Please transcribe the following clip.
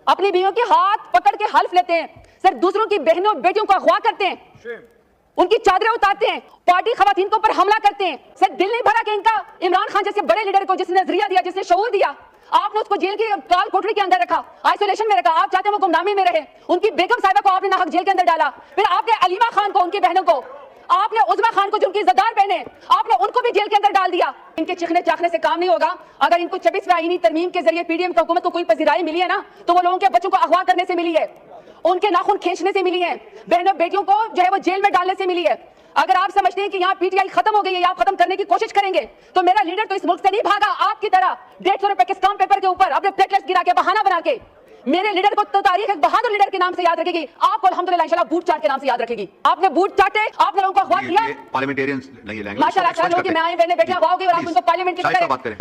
اپنی بیویوں کے ہاتھ پکڑ کے حلف لیتے ہیں سر, دوسروں کی بہنوں بیٹیوں کو اغوا کرتے ہیں, ان کی چادریں اتارتے ہیں, پارٹی خواتین کے اوپر حملہ کرتے ہیں. سر دل نہیں بھرا کہ ان کا عمران خان جیسے بڑے لیڈر کو جس نے نظریہ دیا, جس نے شعور دیا, آپ نے اس کو جیل کی کال کوٹری کے اندر رکھا, آئسولیشن میں رکھا. آپ چاہتے ہیں وہ گمنامی میں رہے. ان کی بیگم صاحبہ کو آپ نے ناحق جیل کے اندر ڈالا. پھر آپ نے علیمہ خان کو, ان کی بہنوں کو, آپ نے عظما خان کو جو ان کی عزت دار بہنیں, آپ نے ان کو بھی جیل کے اندر ڈال دیا. ان کے چیخنے چاخنے سے کام نہیں ہوگا. اگر ان کو 26ویں آئینی ترمیم کے ذریعے پی ڈی ایم کی حکومت کو کوئی پذیرائی ملی ہے نا, تو وہ لوگوں کے بچوں کو اغوا کرنے سے ملی ہے, ان کے ناخن کھینچنے سے ملی ہے, بہنوں بیٹیوں کو جو ہے وہ جیل میں ڈالنے سے ملی ہے. اگر آپ سمجھتے ہیں کہ یہاں پی ٹی آئی ختم ہو گئی ہے یا آپ ختم کرنے کی کوشش کریں گے, تو میرا لیڈر تو اس ملک سے نہیں بھاگا آپ کی طرح 150 روپے کے اسٹامپ پیپر کے اوپر اپنے پلیٹلیٹس گرا کے بہانہ بنا کے. میرے لیڈر کو تو تاریخ ایک بہادر لیڈر کے نام سے یاد رکھے گی, آپ کو الحمدللہ انشاءاللہ بوٹ چاٹ کے نام سے یاد رکھے گی. آپ نے بوٹ چاٹے, آپ نے لوگوں کو اغوا کیا. پارلیمنٹیرینز نہیں لیں گے ماشاءاللہ اچھا لوگ کہ میں آئیں بہنیں بیٹیاں اغوا ہو گئی اور آپ ان کو پارلیمنٹ کی بات کریں.